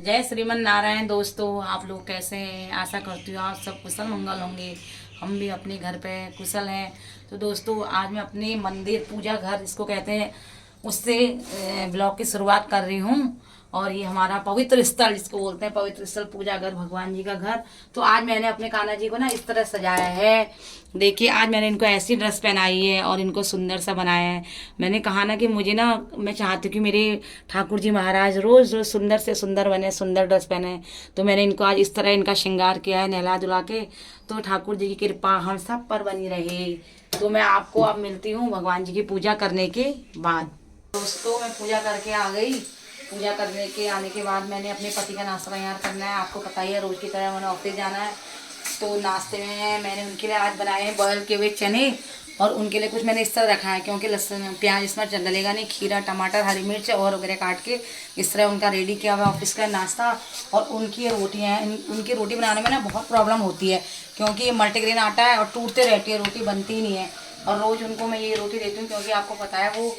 जय श्रीमन नारायण। दोस्तों, आप लोग कैसे हैं? आशा करती हूँ आप सब कुशल मंगल होंगे। हम भी अपने घर पे कुशल हैं। तो दोस्तों, आज मैं अपने मंदिर पूजा घर इसको कहते हैं उससे ब्लॉग की शुरुआत कर रही हूँ। और ये हमारा पवित्र स्थल जिसको बोलते हैं पवित्र स्थल पूजा घर, भगवान जी का घर। तो आज मैंने अपने कान्हा जी को ना इस तरह सजाया है। देखिए, आज मैंने इनको ऐसी ड्रेस पहनाई है और इनको सुंदर सा बनाया है। मैंने कहा ना कि मुझे ना, मैं चाहती हूँ कि मेरे ठाकुर जी महाराज रोज रोज सुंदर से सुंदर बने, सुंदर ड्रेस पहने। तो मैंने इनको आज इस तरह इनका श्रृंगार किया है, नहला धुला के। तो ठाकुर जी की कृपा हम सब पर बनी रहे। तो मैं आपको अब मिलती हूँ भगवान जी की पूजा करने के बाद। दोस्तों, मैं पूजा करके आ गई। पूजा करने के आने के बाद मैंने अपने पति का नाश्ता तैयार करना है। आपको पता ही है, रोज की तरह मैंने ऑफिस जाना है। तो नाश्ते में मैंने उनके लिए आज बनाए हैं बॉयल किए हुए चने। और उनके लिए कुछ मैंने इस तरह रखा है, क्योंकि लहसुन प्याज इसमें डलेगा नहीं। खीरा, टमाटर, हरी मिर्च और वगैरह काट के इस तरह उनका रेडी किया हुआ ऑफिस का नाश्ता। और उनकी रोटियाँ हैं। उनकी रोटी बनाने में ना बहुत प्रॉब्लम होती है, क्योंकि ये मल्टीग्रेन आटा है और टूटते रहती है, रोटी बनती नहीं है। और रोज़ उनको मैं ये रोटी देती हूँ, क्योंकि आपको पता है वो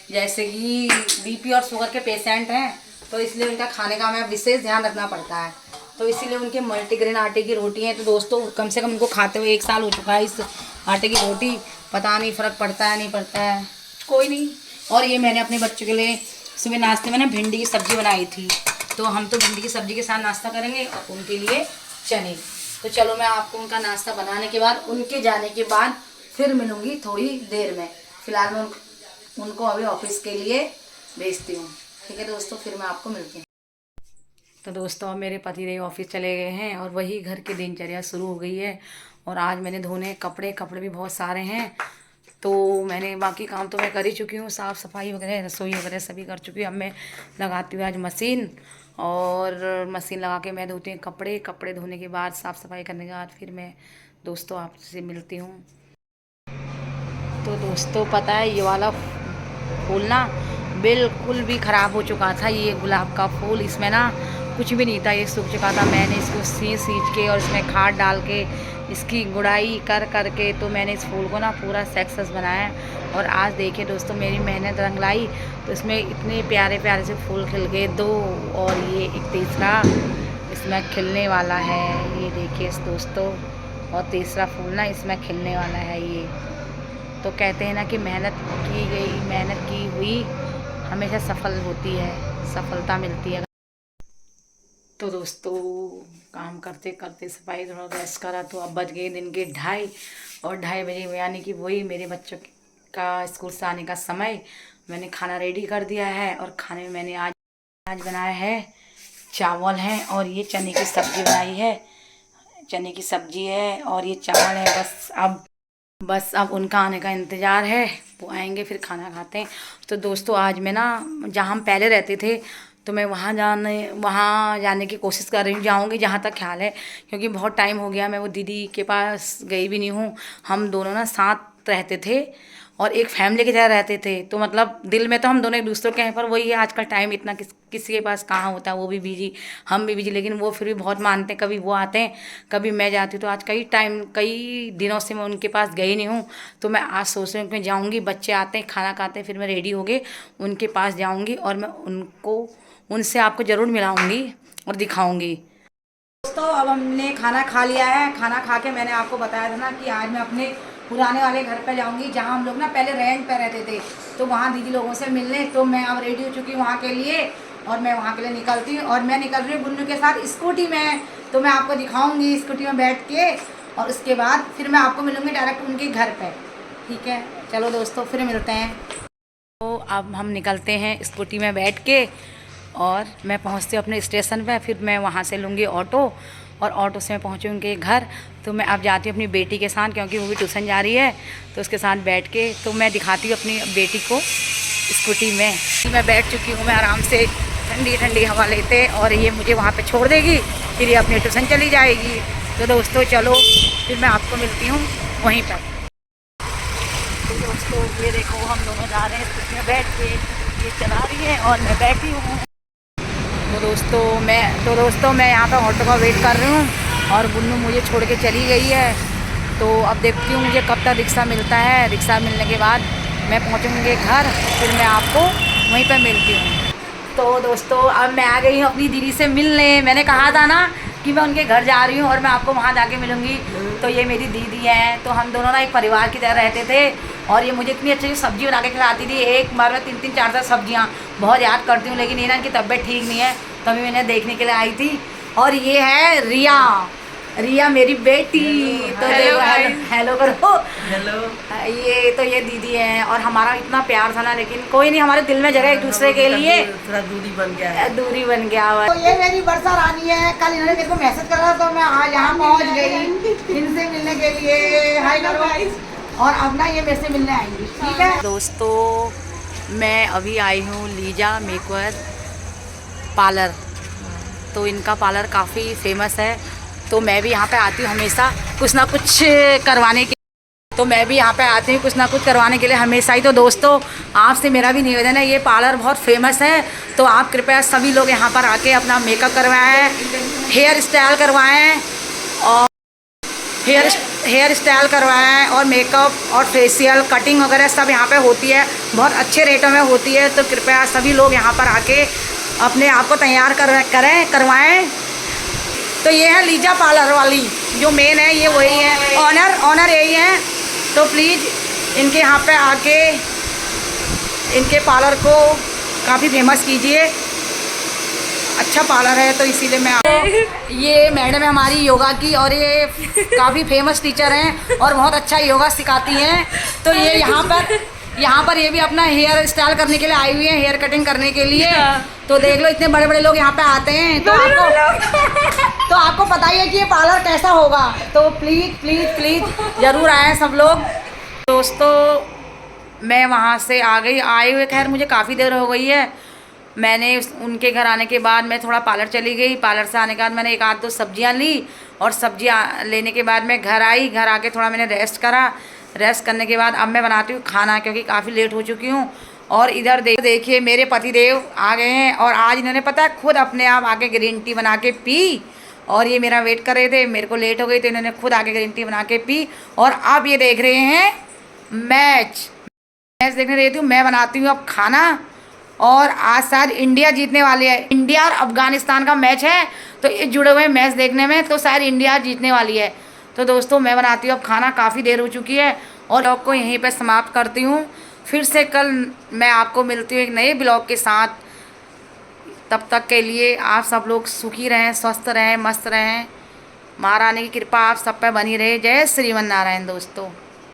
जैसे कि बीपी और शुगर के पेशेंट हैं, तो इसलिए उनका खाने का हमें विशेष ध्यान रखना पड़ता है। तो इसीलिए उनके मल्टीग्रेन आटे की रोटी है। तो दोस्तों, कम से कम उनको खाते हुए 1 साल हो चुका है इस आटे की रोटी। पता नहीं फ़र्क पड़ता है नहीं पड़ता है, कोई नहीं। और ये मैंने अपने बच्चों के लिए सुबह नाश्ते में ना भिंडी की सब्ज़ी बनाई थी। तो हम तो भिंडी की सब्ज़ी के साथ नाश्ता करेंगे और उनके लिए चने। तो चलो, मैं आपको उनका नाश्ता बनाने के बाद, उनके जाने के बाद फिर मिलूँगी थोड़ी देर में। फ़िलहाल मैं उनको अभी ऑफिस के लिए भेजती हूँ। ठीक है दोस्तों, फिर मैं आपको मिलती हूँ। तो दोस्तों, अब मेरे पतिदेव ऑफिस चले गए हैं और वही घर की दिनचर्या शुरू हो गई है। और आज मैंने धोने कपड़े भी बहुत सारे हैं। तो मैंने बाकी काम तो मैं कर ही चुकी हूँ, साफ़ सफाई वगैरह, रसोई वगैरह सभी कर चुकी हूँ। अब मैं लगाती हूँ आज मशीन, और मशीन लगा के मैं धोती हूँ कपड़े धोने के बाद, साफ़ सफाई करने के बाद फिर मैं दोस्तों आपसे मिलती हूँ। तो दोस्तों, पता है ये वाला फूल ना बिल्कुल भी ख़राब हो चुका था। ये गुलाब का फूल, इसमें ना कुछ भी नहीं था, ये सूख चुका था। मैंने इसको सींच के और इसमें खाद डाल के इसकी गुड़ाई कर के तो मैंने इस फूल को ना पूरा सक्सेस बनाया। और आज देखिए दोस्तों, मेरी मेहनत रंग लाई। तो इसमें इतने प्यारे प्यारे से फूल खिल गए 2, और ये एक तीसरा इसमें खिलने वाला है। ये देखिए दोस्तों, और तीसरा फूल ना इसमें खिलने वाला है। ये तो कहते हैं ना कि मेहनत की हुई हमेशा सफल होती है, सफलता मिलती है। तो दोस्तों, काम करते करते सफाई थोड़ा रेस्ट करा, तो अब बज गए दिन के 2:30। और 2:30 बजे यानी कि वही मेरे बच्चों का स्कूल से आने का समय। मैंने खाना रेडी कर दिया है। और खाने में मैंने आज बनाया है चावल हैं, और ये चने की सब्ज़ी बनाई है। चने की सब्ज़ी है और ये चावल है। बस अब उनका आने का इंतज़ार है। वो आएंगे फिर खाना खाते हैं। तो दोस्तों, आज मैं ना, जहाँ हम पहले रहते थे, तो मैं वहाँ जाने की कोशिश कर रही हूँ। जाऊँगी जहाँ तक ख्याल है, क्योंकि बहुत टाइम हो गया मैं वो दीदी के पास गई भी नहीं हूँ। हम दोनों ना साथ रहते थे और एक फैमिली की तरह रहते थे। तो मतलब दिल में तो हम दोनों एक दूसरे के हैं, पर वही है आजकल टाइम इतना किसी के पास कहाँ होता है। वो भी बिजी, हम भी बिजी, लेकिन वो फिर भी बहुत मानते हैं। कभी वो आते हैं, कभी मैं जाती हूँ। तो आज कई दिनों से मैं उनके पास गई नहीं हूँ। तो मैं आज सोच रही हूँ कि जाऊँगी। बच्चे आते हैं, खाना खाते हैं, फिर मैं रेडी हो गई उनके पास जाऊँगी। और मैं उनसे आपको ज़रूर मिलाऊँगी और दिखाऊँगी। दोस्तों, अब हमने खाना खा लिया है। खाना खा के मैंने आपको बताया था ना कि आज मैं अपने पुराने वाले घर पे जाऊंगी, जहां हम लोग ना पहले रेंट पे रहते थे। तो वहां दीदी लोगों से मिलने। तो मैं अब रेडी हो चुकी हूँ वहाँ के लिए, और मैं वहाँ के लिए निकलती हूँ। और मैं निकल रही हूँ गुन्नू के साथ स्कूटी में। तो मैं आपको दिखाऊँगी स्कूटी में बैठ के, और उसके बाद फिर मैं आपको मिलूँगी डायरेक्ट उनके घर पर। ठीक है, चलो दोस्तों, फिर मिलते हैं। तो अब हम निकलते हैं स्कूटी में बैठ के, और मैं पहुंचती हूँ अपने स्टेशन पे। फिर मैं वहाँ से लूँगी ऑटो, और ऑटो से मैं पहुँचूँगी उनके घर। तो मैं अब जाती हूँ अपनी बेटी के साथ, क्योंकि वो भी ट्यूशन जा रही है। तो उसके साथ बैठ के तो मैं दिखाती हूँ अपनी बेटी को स्कूटी में। मैं बैठ चुकी हूँ, मैं आराम से ठंडी ठंडी हवा लेते, और ये मुझे वहाँ पर छोड़ देगी, फिर ये अपनी ट्यूशन चली जाएगी। तो दोस्तों चलो, फिर मैं आपको मिलती हूँ वहीं पर। तो दोस्तों, ये देखो हम दोनों जा रहे हैं स्कूटी में बैठ के। ये चला रही है और मैं बैठी हूँ। तो दोस्तों मैं यहाँ पर ऑटो का वेट कर रही हूँ, और गुन्नू मुझे छोड़ के चली गई है। तो अब देखती हूँ मुझे कब तक रिक्शा मिलता है। रिक्शा मिलने के बाद मैं पहुँचूँगी घर, फिर मैं आपको वहीं पर मिलती हूँ। तो दोस्तों अब मैं आ गई हूँ अपनी दीदी से मिलने। मैंने कहा था ना कि मैं उनके घर जा रही हूँ और मैं आपको वहाँ जाके मिलूंगी। तो ये मेरी दीदी हैं, तो हम दोनों ना एक परिवार की तरह रहते थे और ये मुझे इतनी अच्छी सब्जी बना के खिलाती थी। एक बार में 3-3 4-4 सब्जियाँ बहुत याद करती हूँ, लेकिन ये ना इनकी तबीयत ठीक नहीं है, तभी मैंने देखने के लिए आई थी। और ये है रिया, रिया मेरी बेटी। तो देखो हेलो करो। हेलो। ये तो ये दीदी है और हमारा इतना प्यार था ना, लेकिन कोई नहीं, हमारे दिल में जगह एक दूसरे के लिए थोड़ा दूरी बन गया है। दूरी बन गया हुआ। तो ये मेरी वर्षा रानी है। कल इन्होंने मेरे को मैसेज करा तो मैं आज यहाँ पहुँच गई इनसे मिलने के लिए। हाय करो। और अब ना ये मेरे से मिलने आएंगी, ठीक है दोस्तों। मैं अभी आई हूँ लीजा मेकओवर पार्लर। तो इनका पार्लर काफ़ी फेमस है, तो मैं भी यहाँ पे आती हूँ हमेशा कुछ ना कुछ करवाने के। तो मैं भी यहाँ पे आती हूँ कुछ ना कुछ करवाने के लिए हमेशा ही। तो दोस्तों आपसे मेरा भी निवेदन है, ये पार्लर बहुत फेमस है, तो आप कृपया सभी लोग यहाँ पर आके अपना मेकअप करवाएं, हेयर स्टाइल करवाएं और हेयर स्टाइल करवाएं और मेकअप और फेशियल कटिंग वगैरह सब यहाँ पे होती है, बहुत अच्छे रेटों में होती है। तो कृपया सभी लोग यहाँ पर आके अपने आप को तैयार करवाएं। तो ये है लीजा पार्लर वाली, जो मेन है ये वही है, ऑनर यही है। तो प्लीज़ इनके यहाँ पे आके इनके पार्लर को काफ़ी फेमस कीजिए। अच्छा पार्लर है, तो इसीलिए मैं ये मैडम है हमारी योगा की, और ये काफ़ी फेमस टीचर हैं और बहुत अच्छा योगा सिखाती हैं। तो ये यहाँ पर ये भी अपना हेयर स्टाइल करने के लिए आई हुई है, हेयर कटिंग करने के लिए। तो देख लो इतने बड़े बड़े लोग यहाँ पे आते हैं, तो आपको पता ही है कि ये पार्लर कैसा होगा। तो प्लीज़ प्लीज़ प्लीज़ ज़रूर आएँ सब लोग। दोस्तों मैं वहाँ से आ गई, आए हुए खैर मुझे काफ़ी देर हो गई है। मैंने उनके घर आने के बाद मैं थोड़ा पार्लर चली गई। पार्लर से आने के बाद मैंने 1-2 सब्जियाँ ली और सब्जियाँ लेने के बाद मैं घर आई। घर आके थोड़ा मैंने रेस्ट करा। रेस्ट करने के बाद अब मैं बनाती हूँ खाना, क्योंकि काफ़ी लेट हो चुकी हूँ। और इधर देखिए मेरे पतिदेव आ गए हैं और आज इन्होंने पता है खुद अपने आप आके ग्रीन टी बना के पी, और ये मेरा वेट कर रहे थे, मेरे को लेट हो गई तो इन्होंने खुद आके ग्रीन टी बना के पी। और अब ये देख रहे हैं मैच देखने रही थी। मैं बनाती हूँ अब खाना, और आज शायद इंडिया जीतने वाली है। इंडिया और अफगानिस्तान का मैच है, तो ये जुड़े हुए मैच देखने में, तो शायद इंडिया जीतने वाली है। तो दोस्तों मैं बनाती हूँ अब खाना, काफ़ी देर हो चुकी है और ब्लॉग को यहीं पे समाप्त करती हूँ। फिर से कल मैं आपको मिलती हूँ एक नए ब्लॉग के साथ। तब तक के लिए आप सब लोग सुखी रहें, स्वस्थ रहें, मस्त रहें। महारानी की कृपा आप सब पे बनी रहे। जय श्रीमन नारायण दोस्तों।